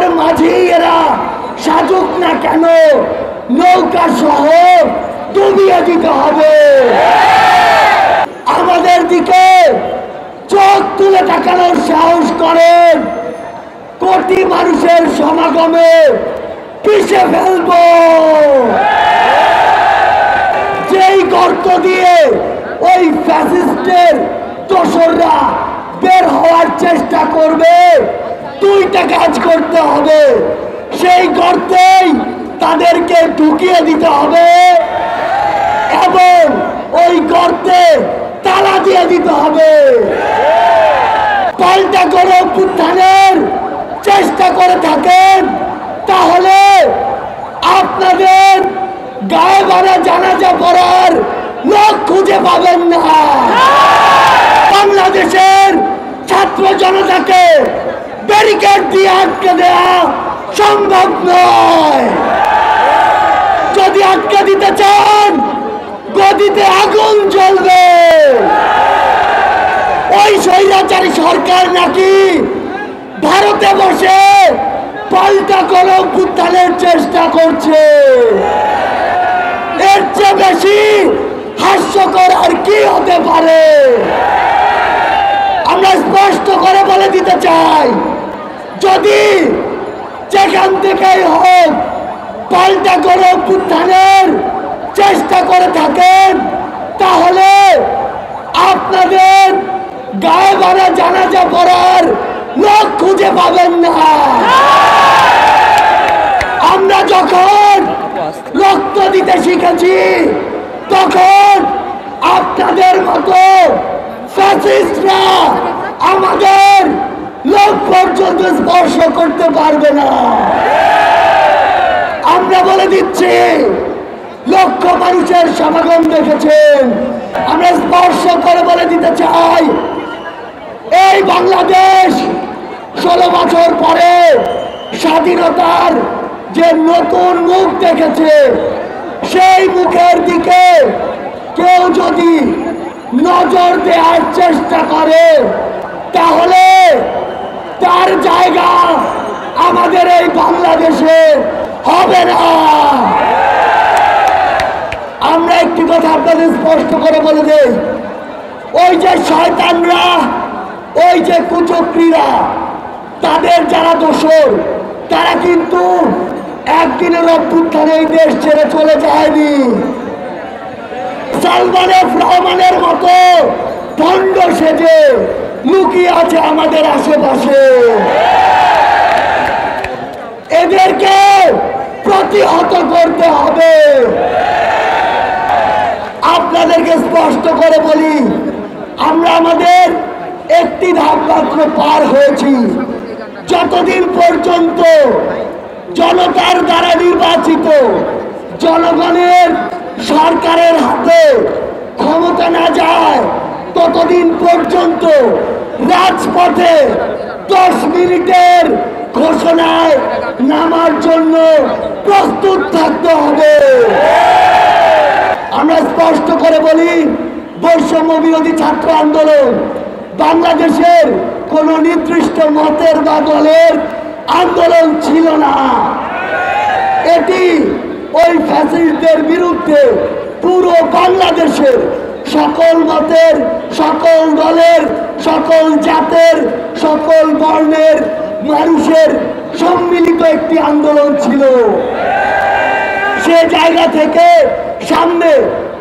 তার মাঝে এরা সাজুক না কেন নৌকা সহ ডুবিয়ে দিতে হবে। আমাদের দিকে চোখ তুলে তাকানোর সাহস করেন, কোটি মানুষের সমাগমে পিষে ফেলবো। যেই গর্ত দিয়ে ওই ফ্যাসিস্টের দোসররা বের হওয়ার চেষ্টা করবে, দুইটা কাজ করতে হবে। সেই গর্তেই তাদেরকে ঢুকিয়ে দিতে হবে এবং ওই গর্তে তালা দিয়ে দিতে হবে। পাল্টা করে অভ্যুত্থানের চেষ্টা করে থাকেন, তাহলে আপনাদের গায়ে বাড়া জানাজা পড়ার লোক খুঁজে পাবেন না। বাংলাদেশের ছাত্র জনতাকে ব্যারিকেড দিয়ে আটকে দেওয়া সম্ভব নয়। যদি আটকে দিতে চান, গদিতে আগুন জ্বলবে। ওই স্বৈরাচারী সরকার নাকি ভারতে বসে পাল্টা করে অভ্যুত্থানের চেষ্টা করছে। এর চেয়ে বেশি হাস্যকর আর কি হতে পারে? আমরা স্পষ্ট করে বলে দিতে চাই, যদি যেখান থেকেই হোক পাল্টা করে অভ্যুত্থানের চেষ্টা করে থাকেন, তাহলে আপনাদের গায়ে বাড়া জানাজা পড়ার লোক খুঁজে পাবেন না। আমরা যখন রক্ত দিতে শিখেছি, তখন আপনাদের মতো ফ্যাসিস্টরা আমাদের লোক পর্যন্ত স্পর্শ করতে পারবে না। আমরা বলে দিচ্ছি, লক্ষ মানুষের সমাগম দেখেছেন। আমরা স্পর্শ করে বলে দিতে চাই, এই বাংলাদেশ 16 বছর পরে স্বাধীনতার যে নতুন মুখ দেখেছে, সেই মুখের দিকে কেউ যদি নজর দেওয়ার চেষ্টা করে, তাহলে তার জায়গা আমাদের এই বাংলাদেশে হবে না। আমরা একটি কথা আপনাদের স্পষ্ট করে বলে দেই, ওই যে শয়তানরা, ওই যে কুচক্রীরা, তাদের যারা দোসর, তারা কিন্তু একদিনের অভ্যুত্থানে এই দেশ ছেড়ে চলে যায়নি। সালমান এফ রহমানের মতো ভণ্ড সেজে লুকিয়ে আছে আমাদের আশেপাশে। এদেরকে প্রতিহত করতে হবে। আপনাদেরকে স্পষ্ট করে বলি, আমরা আমাদের একটি ধাপ মাত্র পার হয়েছি। যতদিন পর্যন্ত জনতার দ্বারা নির্বাচিত জনগণের সরকারের হাতে ক্ষমতা না যায়, ততদিন পর্যন্ত রাজপথে 10 মিনিটের ঘোষণায় নামার জন্য প্রস্তুত থাকতে হবে। আমরা স্পষ্ট করে বলি, বৈষম্য বিরোধী ছাত্র আন্দোলন বাংলাদেশের কোন নির্দিষ্ট মতের বা দলের আন্দোলন ছিল না। এটি ওই ফ্যাসিস্টদের বিরুদ্ধে পুরো বাংলাদেশের সকল মতের, সকল দলের, সকল জাতের, সকল বর্ণের মানুষের সম্মিলিত একটি আন্দোলন ছিল। সে জায়গা থেকে সামনে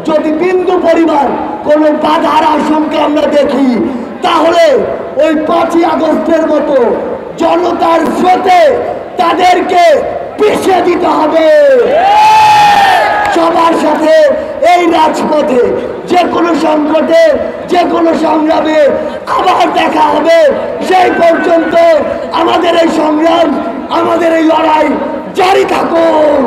যদি বিন্দু পরিমাণ কোনো বাধার আশঙ্কা আমরা দেখি, তাহলে ওই 5ই আগস্টের মতো জনতার স্রোতে তাদেরকে পিছিয়ে দিতে হবে। সবার সাথে এই রাজপথে যে কোনো সংকটে, যে কোনো সংগ্রামে আবার দেখা হবে। সেই পর্যন্ত আমাদের এই সংগ্রাম, আমাদের এই লড়াই জারি থাকুক।